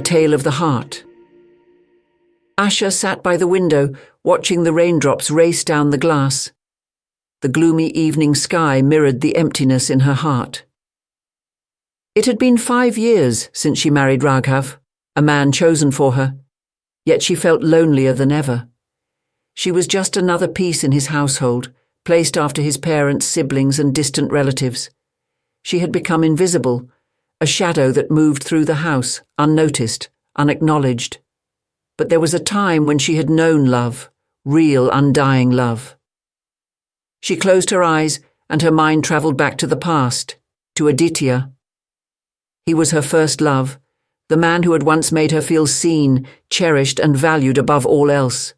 tale of the heart. Asha sat by the window, watching the raindrops race down the glass. The gloomy evening sky mirrored the emptiness in her heart. It had been 5 years since she married Raghav, a man chosen for her, yet she felt lonelier than ever. She was just another piece in his household, placed after his parents, siblings, and distant relatives. She had become invisible, a shadow that moved through the house, unnoticed, unacknowledged. But there was a time when she had known love, real, undying love. She closed her eyes, and her mind travelled back to the past, to Aditya. He was her first love, the man who had once made her feel seen, cherished, and valued above all else.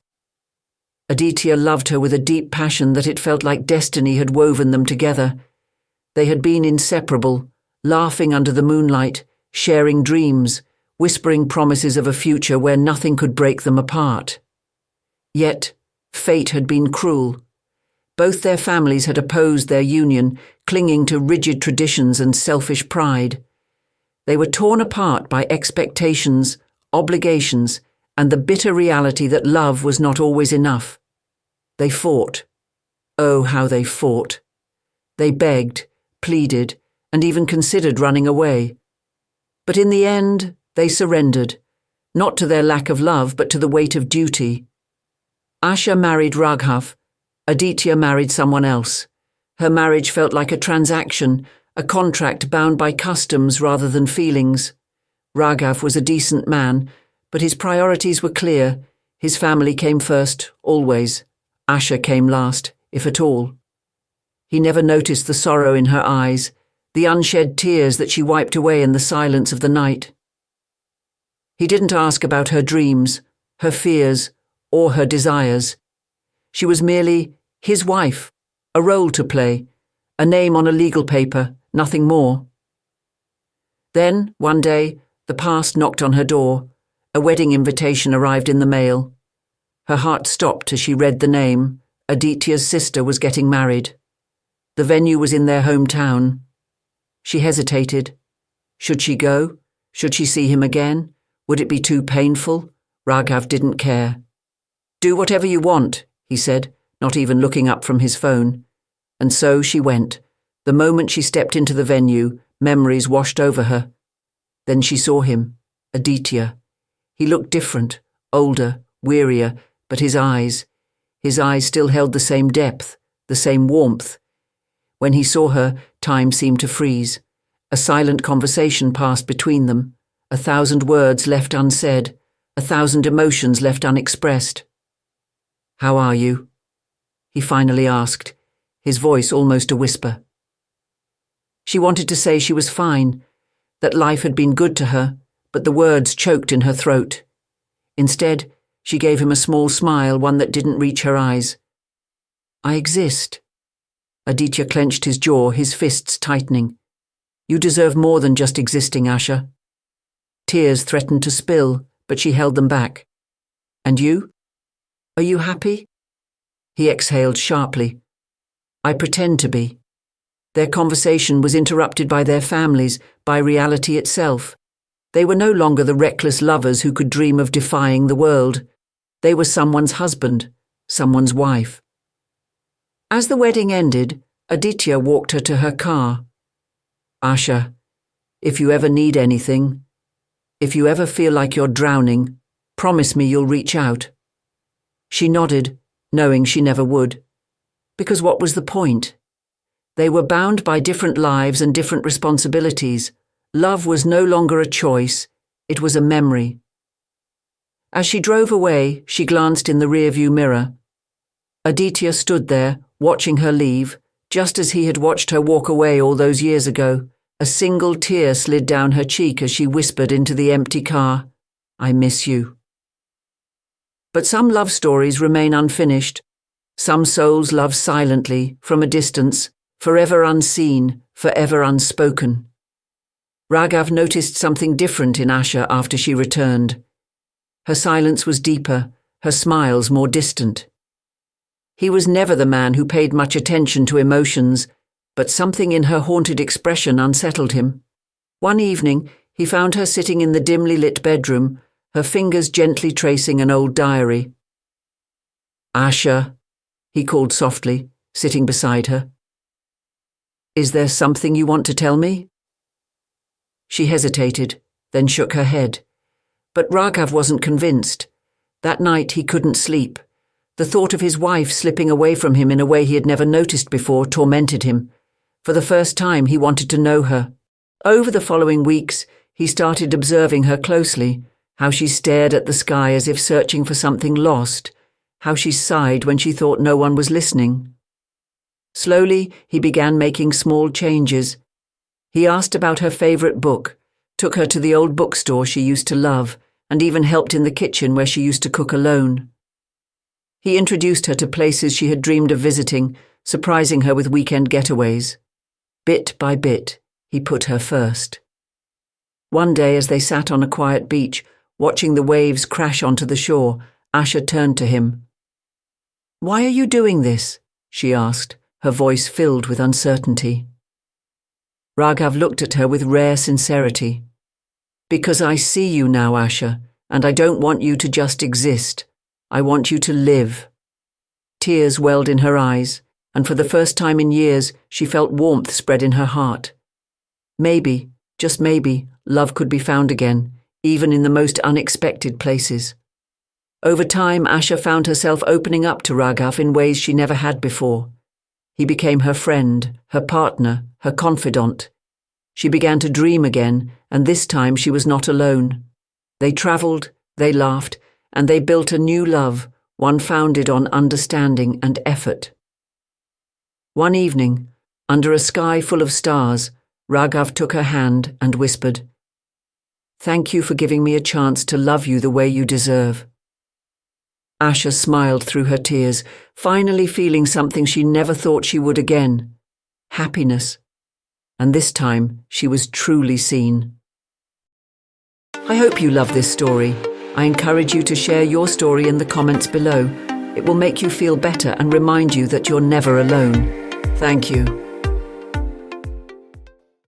Aditya loved her with a deep passion that it felt like destiny had woven them together. They had been inseparable, laughing under the moonlight, sharing dreams, whispering promises of a future where nothing could break them apart. Yet, fate had been cruel. Both their families had opposed their union, clinging to rigid traditions and selfish pride. They were torn apart by expectations, obligations, and the bitter reality that love was not always enough. They fought. Oh, how they fought. They begged, pleaded, and even considered running away. But in the end, they surrendered, not to their lack of love, but to the weight of duty. Asha married Raghav. Aditya married someone else. Her marriage felt like a transaction, a contract bound by customs rather than feelings. Raghav was a decent man, but his priorities were clear. His family came first, always. Asha came last, if at all. He never noticed the sorrow in her eyes, the unshed tears that she wiped away in the silence of the night. He didn't ask about her dreams, her fears, or her desires. She was merely his wife, a role to play, a name on a legal paper, nothing more. Then, one day, the past knocked on her door. A wedding invitation arrived in the mail. Her heart stopped as she read the name. Aditya's sister was getting married. The venue was in their hometown. She hesitated. Should she go? Should she see him again? Would it be too painful? Raghav didn't care. "Do whatever you want," he said, not even looking up from his phone. And so she went. The moment she stepped into the venue, memories washed over her. Then she saw him, Aditya. He looked different, older, wearier, but his eyes still held the same depth, the same warmth. When he saw her, time seemed to freeze. A silent conversation passed between them, 1,000 words left unsaid, 1,000 emotions left unexpressed. "How are you?" he finally asked, his voice almost a whisper. She wanted to say she was fine, that life had been good to her, but the words choked in her throat. Instead, she gave him a small smile, one that didn't reach her eyes. "I exist." Aditya clenched his jaw, his fists tightening. "You deserve more than just existing, Asha." Tears threatened to spill, but she held them back. "And you? Are you happy?" He exhaled sharply. "I pretend to be." Their conversation was interrupted by their families, by reality itself. They were no longer the reckless lovers who could dream of defying the world. They were someone's husband, someone's wife. As the wedding ended, Aditya walked her to her car. "Asha, if you ever need anything, if you ever feel like you're drowning, promise me you'll reach out." She nodded, knowing she never would. Because what was the point? They were bound by different lives and different responsibilities. Love was no longer a choice, it was a memory. As she drove away, she glanced in the rearview mirror. Aditya stood there, watching her leave, just as he had watched her walk away all those years ago. A single tear slid down her cheek as she whispered into the empty car, "I miss you." But some love stories remain unfinished. Some souls love silently, from a distance, forever unseen, forever unspoken. Raghav noticed something different in Asha after she returned. Her silence was deeper, her smiles more distant. He was never the man who paid much attention to emotions, but something in her haunted expression unsettled him. One evening, He found her sitting in the dimly lit bedroom, her fingers gently tracing an old diary. "Asha," he called softly, sitting beside her. "Is there something you want to tell me?" She hesitated, then shook her head. But Raghav wasn't convinced. That night he couldn't sleep. The thought of his wife slipping away from him in a way he had never noticed before tormented him. For the first time he wanted to know her. Over the following weeks, he started observing her closely, how she stared at the sky as if searching for something lost, how she sighed when she thought no one was listening. Slowly, he began making small changes. He asked about her favorite book, took her to the old bookstore she used to love, and even helped in the kitchen where she used to cook alone. He introduced her to places she had dreamed of visiting, surprising her with weekend getaways. Bit by bit, he put her first. One day, as they sat on a quiet beach, watching the waves crash onto the shore, Asha turned to him. "Why are you doing this?" she asked, her voice filled with uncertainty. Raghav looked at her with rare sincerity. "Because I see you now, Asha, and I don't want you to just exist. I want you to live." Tears welled in her eyes, and for the first time in years, she felt warmth spread in her heart. Maybe, just maybe, love could be found again, even in the most unexpected places. Over time, Asha found herself opening up to Raghav in ways she never had before. He became her friend, her partner, her confidant. She began to dream again, and this time she was not alone. They travelled, they laughed, and they built a new love, one founded on understanding and effort. One evening, under a sky full of stars, Raghav took her hand and whispered, "Thank you for giving me a chance to love you the way you deserve." Asha smiled through her tears, finally feeling something she never thought she would again: happiness. And this time, she was truly seen. I hope you love this story. I encourage you to share your story in the comments below. It will make you feel better and remind you that you're never alone. Thank you.